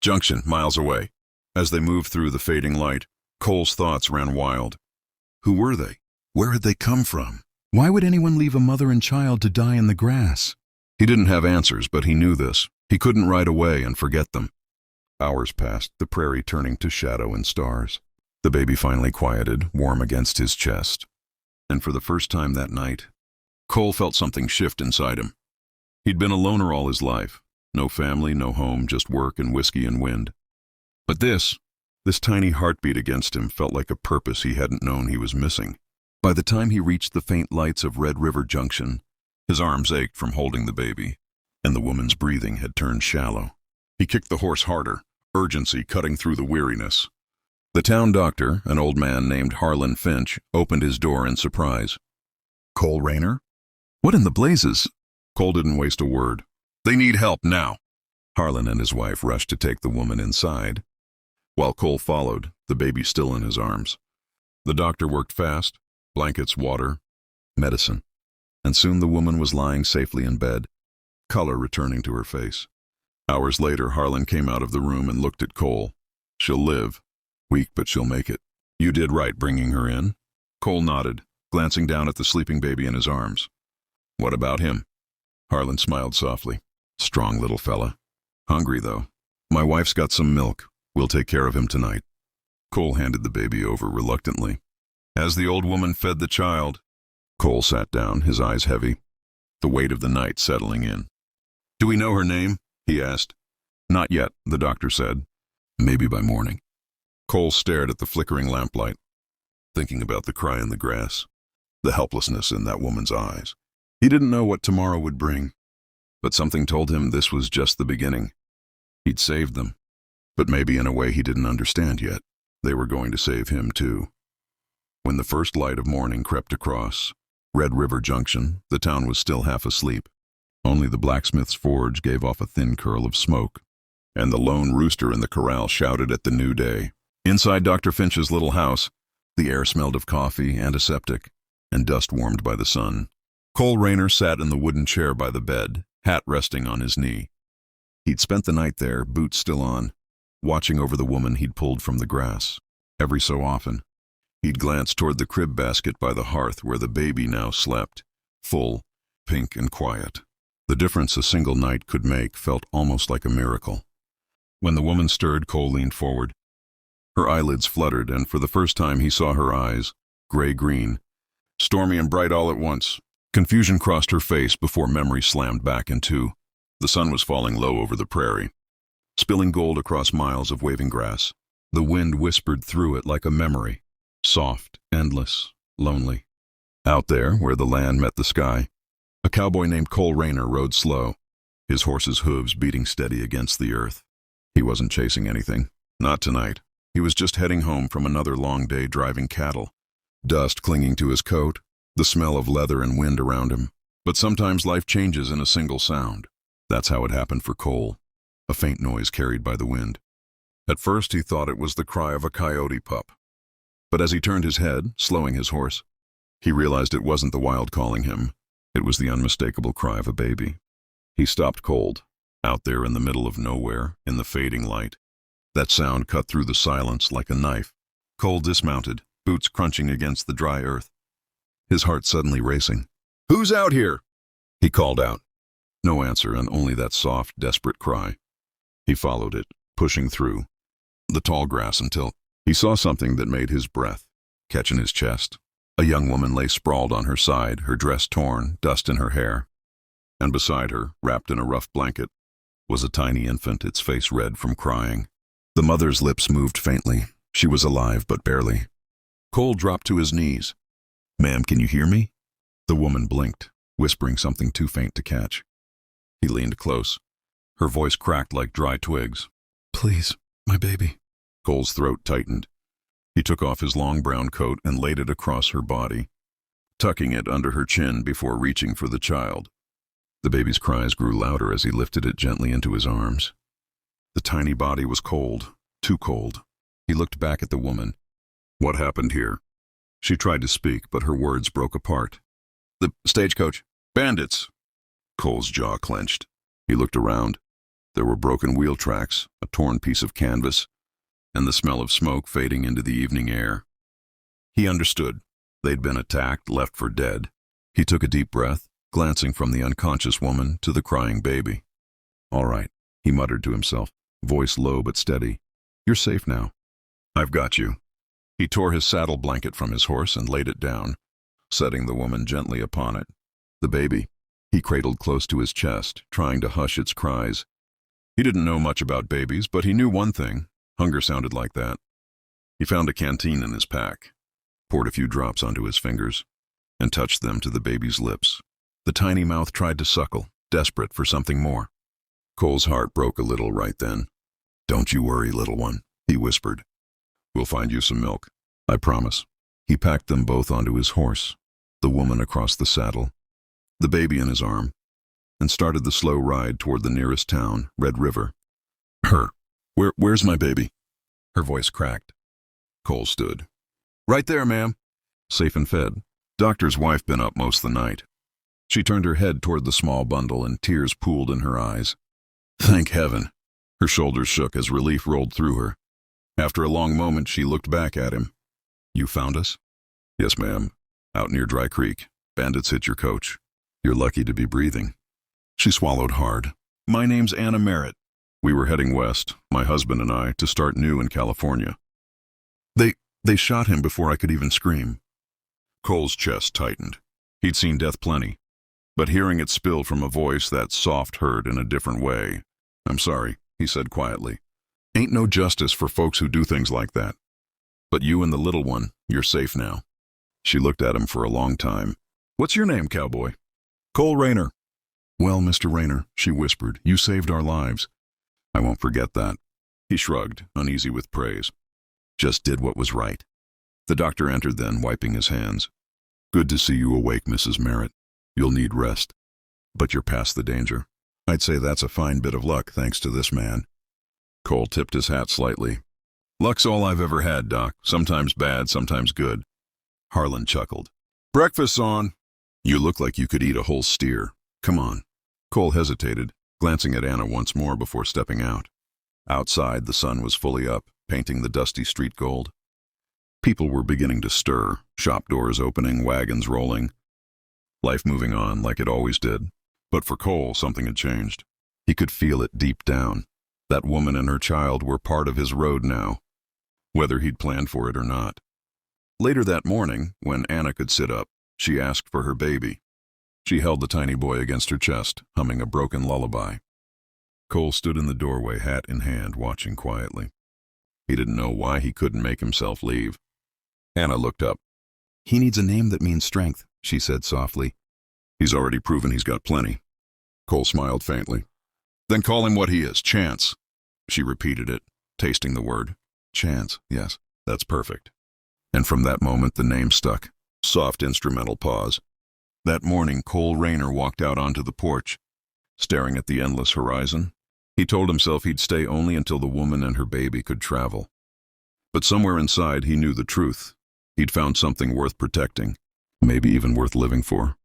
Junction, miles away. As they moved through the fading light, Cole's thoughts ran wild. Who were they? Where had they come from? Why would anyone leave a mother and child to die in the grass? He didn't have answers, but he knew this. He couldn't ride away and forget them. Hours passed, the prairie turning to shadow and stars. The baby finally quieted, warm against his chest. And for the first time that night, Cole felt something shift inside him. He'd been a loner all his life. No family, no home, just work and whiskey and wind. But this tiny heartbeat against him felt like a purpose he hadn't known he was missing. By the time he reached the faint lights of Red River Junction, his arms ached from holding the baby, and the woman's breathing had turned shallow. He kicked the horse harder, urgency cutting through the weariness. The town doctor, an old man named Harlan Finch, opened his door in surprise. Cole Rayner? What in the blazes? Cole didn't waste a word. They need help now. Harlan and his wife rushed to take the woman inside, while Cole followed, the baby still in his arms. The doctor worked fast, blankets, water, medicine, and soon the woman was lying safely in bed, color returning to her face. Hours later, Harlan came out of the room and looked at Cole. She'll live. Weak, but she'll make it. You did right bringing her in. Cole nodded, glancing down at the sleeping baby in his arms. What about him? Harlan smiled softly. Strong little fella. Hungry, though. My wife's got some milk. We'll take care of him tonight. Cole handed the baby over reluctantly. As the old woman fed the child, Cole sat down, his eyes heavy, the weight of the night settling in. Do we know her name? He asked. Not yet, the doctor said. Maybe by morning. Cole stared at the flickering lamplight, thinking about the cry in the grass, the helplessness in that woman's eyes. He didn't know what tomorrow would bring, but something told him this was just the beginning. He'd saved them, but maybe in a way he didn't understand yet. They were going to save him too. When the first light of morning crept across Red River Junction, the town was still half asleep. Only the blacksmith's forge gave off a thin curl of smoke, and the lone rooster in the corral shouted at the new day. Inside Dr. Finch's little house, the air smelled of coffee, antiseptic, and dust warmed by the sun. Cole Rayner sat in the wooden chair by the bed, hat resting on his knee. He'd spent the night there, boots still on, watching over the woman he'd pulled from the grass. Every so often, he'd glance toward the crib basket by the hearth where the baby now slept, full, pink and quiet. The difference a single night could make felt almost like a miracle. When the woman stirred, Cole leaned forward. Her eyelids fluttered, and for the first time he saw her eyes, gray-green, stormy and bright all at once. Confusion crossed her face before memory slammed back in two. The sun was falling low over the prairie, spilling gold across miles of waving grass. The wind whispered through it like a memory, soft, endless, lonely. Out there, where the land met the sky, a cowboy named Cole Rayner rode slow, his horse's hooves beating steady against the earth. He wasn't chasing anything, not tonight. He was just heading home from another long day driving cattle. Dust clinging to his coat, the smell of leather and wind around him. But sometimes life changes in a single sound. That's how it happened for Cole, a faint noise carried by the wind. At first he thought it was the cry of a coyote pup. But as he turned his head, slowing his horse, he realized it wasn't the wild calling him. It was the unmistakable cry of a baby. He stopped cold, out there in the middle of nowhere, in the fading light. That sound cut through the silence like a knife. Cole dismounted, boots crunching against the dry earth, his heart suddenly racing. Who's out here? He called out. No answer, and only that soft, desperate cry. He followed it, pushing through the tall grass until he saw something that made his breath catch in his chest. A young woman lay sprawled on her side, her dress torn, dust in her hair. And beside her, wrapped in a rough blanket, was a tiny infant, its face red from crying. The mother's lips moved faintly. She was alive, but barely. Cole dropped to his knees. Ma'am, can you hear me? The woman blinked, whispering something too faint to catch. He leaned close. Her voice cracked like dry twigs. Please, my baby. Cole's throat tightened. He took off his long brown coat and laid it across her body, tucking it under her chin before reaching for the child. The baby's cries grew louder as he lifted it gently into his arms. The tiny body was cold, too cold. He looked back at the woman. What happened here? She tried to speak, but her words broke apart. The stagecoach. Bandits! Cole's jaw clenched. He looked around. There were broken wheel tracks, a torn piece of canvas, and the smell of smoke fading into the evening air. He understood. They'd been attacked, left for dead. He took a deep breath, glancing from the unconscious woman to the crying baby. "All right," he muttered to himself, voice low but steady. "You're safe now. I've got you." He tore his saddle blanket from his horse and laid it down, setting the woman gently upon it. The baby, he cradled close to his chest, trying to hush its cries. He didn't know much about babies, but he knew one thing. Hunger sounded like that. He found a canteen in his pack, poured a few drops onto his fingers, and touched them to the baby's lips. The tiny mouth tried to suckle, desperate for something more. Cole's heart broke a little right then. "Don't you worry, little one," he whispered. "We'll find you some milk, I promise." He packed them both onto his horse, the woman across the saddle, the baby in his arm, and started the slow ride toward the nearest town, Red River. Where's my baby?" Her voice cracked. Cole stood. "Right there, ma'am." Safe and fed. Doctor's wife been up most the night. She turned her head toward the small bundle and tears pooled in her eyes. Thank heaven. Her shoulders shook as relief rolled through her. After a long moment, she looked back at him. "You found us?" "Yes, ma'am. Out near Dry Creek. Bandits hit your coach. You're lucky to be breathing." She swallowed hard. "My name's Anna Merritt. We were heading west, my husband and I, to start new in California. They shot him before I could even scream." Cole's chest tightened. He'd seen death plenty, but hearing it spill from a voice that soft heard in a different way. "I'm sorry," he said quietly. "Ain't no justice for folks who do things like that. But you and the little one, you're safe now." She looked at him for a long time. "What's your name, cowboy?" "Cole Rayner." "Well, Mr. Rayner," she whispered, "you saved our lives." "I won't forget that." He shrugged, uneasy with praise. "Just did what was right." The doctor entered then, wiping his hands. "Good to see you awake, Mrs. Merritt. You'll need rest. But you're past the danger. I'd say that's a fine bit of luck, thanks to this man." Cole tipped his hat slightly. "Luck's all I've ever had, Doc. Sometimes bad, sometimes good." Harlan chuckled. "Breakfast's on." "You look like you could eat a whole steer. Come on." Cole hesitated, glancing at Anna once more before stepping out. Outside, the sun was fully up, painting the dusty street gold. People were beginning to stir, shop doors opening, wagons rolling. Life moving on like it always did. But for Cole, something had changed. He could feel it deep down. That woman and her child were part of his road now, whether he'd planned for it or not. Later that morning, when Anna could sit up, she asked for her baby. She held the tiny boy against her chest, humming a broken lullaby. Cole stood in the doorway, hat in hand, watching quietly. He didn't know why he couldn't make himself leave. Anna looked up. "He needs a name that means strength," she said softly. "He's already proven he's got plenty." Cole smiled faintly. "Then call him what he is, Chance." She repeated it, tasting the word. "Chance, yes, that's perfect." And from that moment the name stuck. Soft instrumental pause. That morning Cole Rayner walked out onto the porch, staring at the endless horizon. He told himself he'd stay only until the woman and her baby could travel. But somewhere inside he knew the truth. He'd found something worth protecting, maybe even worth living for.